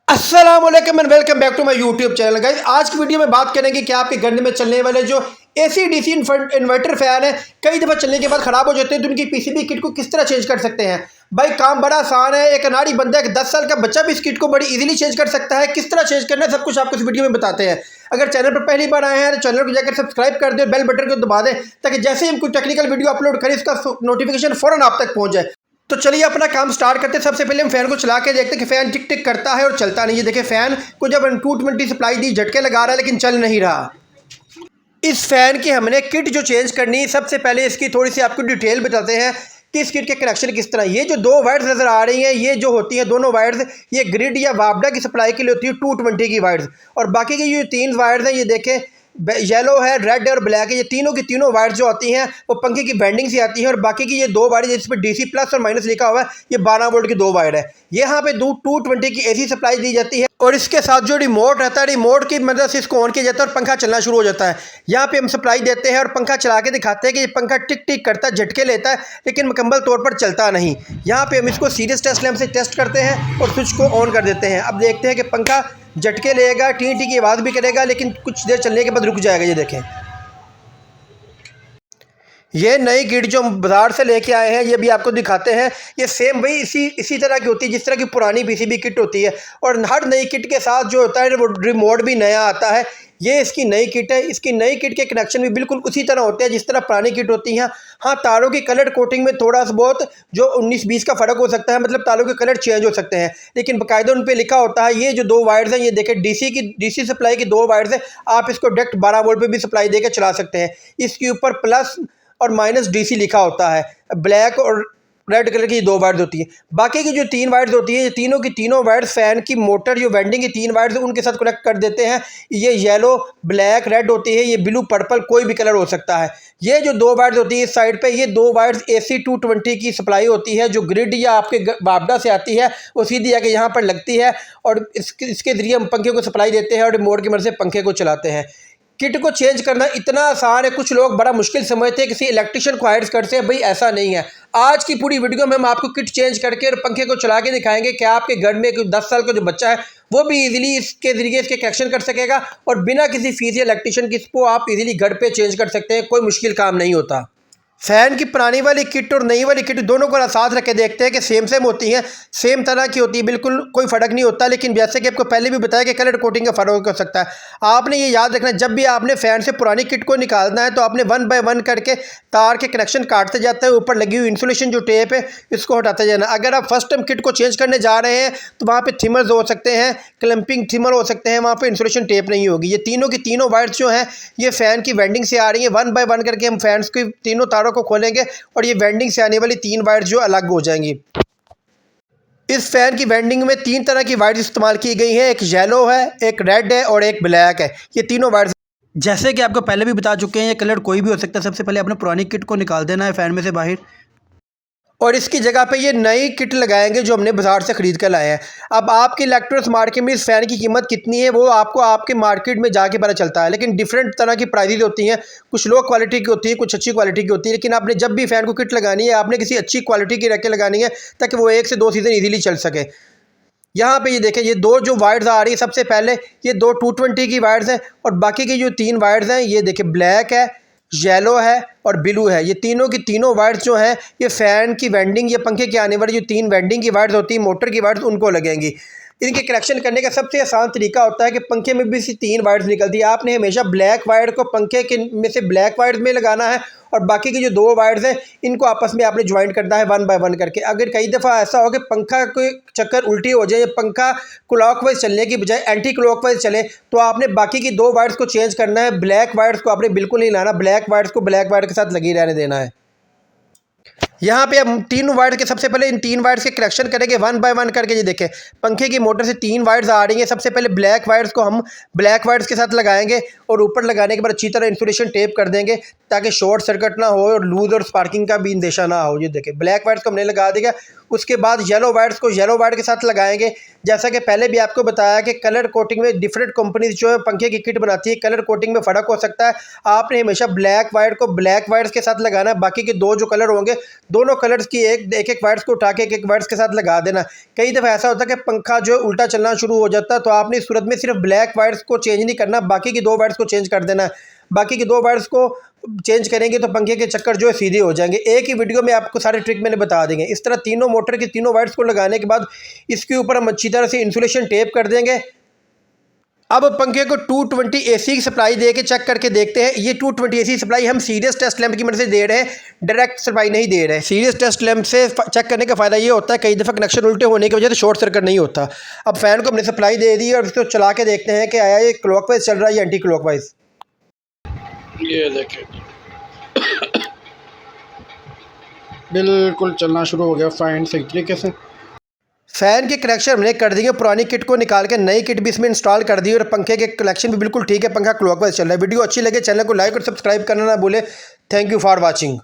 अस्सलाम वालेकुम and welcome back to my YouTube channel guys. आज की वीडियो में बात करेंगे कि आपके घर में चलने वाले जो एसी डीसी इन्वर्टर फैन है कई दफ़ा चलने के बाद ख़राब हो जाते हैं, तो उनकी पीसीबी किट को किस तरह चेंज कर सकते हैं। भाई काम बड़ा आसान है, एक अनाड़ी बंदा, एक 10 साल का बच्चा भी इस किट को बड़ी इजीली चेंज कर सकता है। किस तरह चेंज करना है सब कुछ आपको इस वीडियो में बताते हैं। अगर चैनल पर पहली बार आए हैं तो चैनल को जाकर सब्सक्राइब कर दें, बेल बटन को दबा दें ताकि जैसे ही हम कोई टेक्निकल वीडियो अपलोड करें इसका नोटिफिकेशन फ़ौरन आप तक पहुँच जाए। तो चलिए अपना काम स्टार्ट करते हैं। सबसे पहले हम फैन को चला के देखते हैं कि फ़ैन टिक टिक करता है और चलता नहीं है। देखिए फ़ैन को जब 220 सप्लाई दी, झटके लगा रहा है लेकिन चल नहीं रहा। इस फ़ैन की हमने किट जो चेंज करनी है, सबसे पहले इसकी थोड़ी सी आपको डिटेल बताते हैं कि इस किट के कनेक्शन किस तरह। ये जो दो वायर्स नज़र आ रही हैं, ये जो होती हैं दोनों वायर्स, ये ग्रिड या वापडा की सप्लाई के लिए होती है 220 की वायर्स। और बाकी की जो 3 वायर्स हैं, ये देखें येलो है, रेड है और ब्लैक है। ये तीनों की तीनों वायर्स जो आती हैं वो पंखे की बेंडिंग से आती हैं। और बाकी की ये दो वायर जिस पर डीसी प्लस और माइनस लिखा हुआ है, ये 12 वोल्ट की दो वायर है। यहाँ पे 220 की एसी सप्लाई दी जाती है और इसके साथ जो रिमोट रहता है, रिमोट की मदद से इसको ऑन किया जाता है और पंखा चलना शुरू हो जाता है। यहाँ पे हम सप्लाई देते हैं और पंखा चला के दिखाते हैं कि ये पंखा टिक टिक करता है, झटके लेता है लेकिन मुकम्मल तौर पर चलता नहीं। यहाँ पे हम इसको सीरीज टेस्ट लैंप से टेस्ट करते हैं और स्विच को ऑन कर देते हैं। अब देखते हैं कि पंखा झटके लेगा, टी टी की आवाज़ भी करेगा लेकिन कुछ देर चलने के बाद रुक जाएगा। ये देखें, ये नई किट जो हम बाज़ार से लेके आए हैं, ये भी आपको दिखाते हैं। ये सेम वही इसी तरह की होती है जिस तरह की पुरानी पीसीबी किट होती है। और हर नई किट के साथ जो होता है वो रिमोट भी नया आता है। ये इसकी नई किट है। इसकी नई किट के कनेक्शन भी बिल्कुल उसी तरह होते हैं जिस तरह पुरानी किट होती हैं। हाँ, तारों की कलर कोटिंग में थोड़ा सा बहुत जो 19-20 का फ़र्क हो सकता है, मतलब तारों के कलर चेंज हो सकते हैं, लेकिन बाकायदा उन पे लिखा होता है। ये जो दो वायर्स हैं, ये देखें डीसी सप्लाई की दो वायर्स हैं। आप इसको डायरेक्ट 12 वोल्ट पे भी सप्लाई देकर चला सकते हैं। इसके ऊपर प्लस और माइनस डीसी लिखा होता है। ब्लैक और रेड कलर की दो वायर्स होती हैं। बाकी की जो 3 वायर्स होती है, ये तीनों की तीनों वायर्स फ़ैन की मोटर जो वेंडिंग की 3 वायर्स उनके साथ कनेक्ट कर देते हैं। ये येलो, ब्लैक, रेड होती है, ये ब्लू, पर्पल, कोई भी कलर हो सकता है। ये जो दो वायर्स होती है इस साइड पे, ये दो वायर्स AC 220 की सप्लाई होती है जो ग्रिड या आपके वापडा से आती है, वो सीधी आके यहाँ पर लगती है और इसके ज़रिए हम पंखे को सप्लाई देते हैं और रिमोट की मदद से पंखे को चलाते हैं। किट को चेंज करना इतना आसान है, कुछ लोग बड़ा मुश्किल समझते हैं, किसी इलेक्ट्रिशियन को हायर करते हैं। भाई ऐसा नहीं है। आज की पूरी वीडियो में हम आपको किट चेंज करके और पंखे को चला के दिखाएंगे कि आपके घर में कोई 10 साल का जो बच्चा है वो भी इजीली इसके ज़रिए इसके कनेक्शन कर सकेगा और बिना किसी फीस या इलेक्ट्रिशियन की इसको आप इजीली घर पे चेंज कर सकते हैं। कोई मुश्किल काम नहीं होता। फ़ैन की पुरानी वाली किट और नई वाली किट दोनों को साथ रख के देखते हैं कि सेम होती हैं, सेम तरह की होती है, बिल्कुल कोई फ़र्क नहीं होता। लेकिन जैसे कि आपको पहले भी बताया कि कलर कोटिंग का फ़र्क हो सकता है। आपने ये याद रखना, जब भी आपने फ़ैन से पुरानी किट को निकालना है तो आपने 1 बाय 1 करके तार के कनेक्शन काटते जाते हैं। ऊपर लगी हुई इंसुलेशन जो टेप है इसको हटाते जाना। अगर आप फर्स्ट टाइम किट को चेंज करने जा रहे हैं तो वहाँ पर थिमर्स हो सकते हैं, क्लम्पिंग थिमर हो सकते हैं, वहाँ पर इंसुलेशन टेप नहीं होगी। ये तीनों की तीनों वायर्स जो हैं ये फ़ैन की वेंडिंग से आ रही हैं। 1 बाय 1 करके हम फैंस की तीनों तारों को खोलेंगे और ये वेंडिंग से आने वाली 3 वायर जो अलग हो जाएंगी। इस फैन की वेंडिंग में 3 तरह की वायर्स इस्तेमाल की गई हैं। एक येलो है, एक रेड है और एक ब्लैक है। ये तीनों वायर्स जैसे कि आपको पहले भी बता चुके हैं, ये कलर कोई भी हो सकता है। सबसे पहले आपने पुरानी किट को निकाल देना है फैन में से बाहर और इसकी जगह पे ये नई किट लगाएंगे जो हमने बाज़ार से ख़रीद कर लाए हैं। अब आपकी इलेक्ट्रॉनिक्स मार्केट में इस फ़ैन की कीमत कितनी है वो आपको आपके मार्केट में जाके पता चलता है, लेकिन डिफरेंट तरह की प्राइसेस होती हैं। कुछ लो क्वालिटी की होती है, कुछ अच्छी क्वालिटी की होती है। लेकिन आपने जब भी फ़ैन को किट लगानी है आपने किसी अच्छी क्वालिटी की रख के लगानी है ताकि वो 1 से 2 सीज़न ईजीली चल सके। यहाँ पे ये देखें, ये दो जो वायर्स आ रही है, सबसे पहले ये दो 220 की वायर्स हैं और बाकी की जो 3 वायर्स हैं ये देखें ब्लैक है, येलो है और ब्लू है। ये तीनों की तीनों वायर्स जो हैं ये फ़ैन की वेंडिंग या पंखे के आने वाली जो 3 वेंडिंग की वायर्स होती हैं, मोटर की वायर्स, उनको लगेंगी। इनके कनेक्शन करने का सबसे आसान तरीका होता है कि पंखे में भी इसी 3 वायर्स निकलती है। आपने हमेशा ब्लैक वायर को पंखे के में से ब्लैक वायर्स में लगाना है और बाकी की जो 2 वायर्स हैं इनको आपस में आपने ज्वाइन करना है 1 बाय 1 करके। अगर कई दफ़ा ऐसा हो कि पंखा कोई चक्कर उल्टी हो जाए या पंखा क्लॉकवाइज चलने की बजाय एंटी क्लॉकवाइज चले तो आपने बाकी की 2 वायर्स को चेंज करना है। ब्लैक वायर्स को आपने बिल्कुल नहीं लाना, ब्लैक वायर्स को ब्लैक वायर के साथ लगी रहने देना है। यहाँ पे हम 3 वायर के सबसे पहले इन 3 वायर्स के कनेक्शन करेंगे 1 बाय 1 करके। ये देखें, पंखे की मोटर से 3 वायर्स आ रही हैं। सबसे पहले ब्लैक वायर्स को हम ब्लैक वायर्स के साथ लगाएंगे और ऊपर लगाने के बाद अच्छी तरह इंसुलेशन टेप कर देंगे ताकि शॉर्ट सर्किट ना हो और लूज और स्पार्किंग का भी अंदेशा ना हो। ये देखें, ब्लैक वायर्स को हमने लगा दिया। उसके बाद येलो वायर्स को येलो वायर के साथ लगाएंगे। जैसा कि पहले भी आपको बताया कि कलर कोटिंग में डिफरेंट कंपनीज जो है पंखे की किट बनाती है, कलर कोटिंग में फ़र्क हो सकता है। आपने हमेशा ब्लैक वायर को ब्लैक वायर्स के साथ लगाना है, बाकी के 2 जो कलर होंगे दोनों कलर्स की एक एक वायर्स को उठा के एक वायर्स के साथ लगा देना। कई दफ़ा ऐसा होता है कि पंखा जो है उल्टा चलना शुरू हो जाता है, तो आपने इस सूरत में सिर्फ ब्लैक वायर्स को चेंज नहीं करना, बाकी की 2 वायर्स को चेंज कर देना है। बाकी की 2 वायर्स को चेंज करेंगे तो पंखे के चक्कर जो है सीधे हो जाएंगे। एक ही वीडियो में आपको सारे ट्रिक मैंने बता देंगे। इस तरह तीनों मोटर की तीनों वायर्स को लगाने के बाद इसके ऊपर हम अच्छी तरह से इंसुलेशन टेप कर देंगे। अब पंखे को 220 एसी की सप्लाई दे के चेक करके देखते हैं। ये 220 एसी सप्लाई हम सीरियस टेस्ट लैंप की मदद से दे रहे हैं, डायरेक्ट सप्लाई नहीं दे रहे हैं। सीरियस टेस्ट लैंप से चेक करने का फ़ायदा ये होता है कई दफ़ा कनेक्शन उल्टे होने की वजह से शॉर्ट सर्किट नहीं होता। अब फ़ैन को हमने सप्लाई दे दी और इसको चला के देखते हैं कि आया ये क्लॉकवाइज चल रहा है या एंटी क्लॉकवाइज। ये देखें बिल्कुल चलना शुरू हो गया फ़ैन सही तरीके से। फ़ैन के कनेक्शन हमने कर दिए, पुरानी किट को निकाल के नई किट भी इसमें इंस्टॉल कर दी और पंखे के कनेक्शन भी बिल्कुल ठीक है, पंखा क्लॉकवाइज चल रहा है। वीडियो अच्छी लगे चैनल को लाइक और सब्सक्राइब करना ना भूलें। Thank you for watching.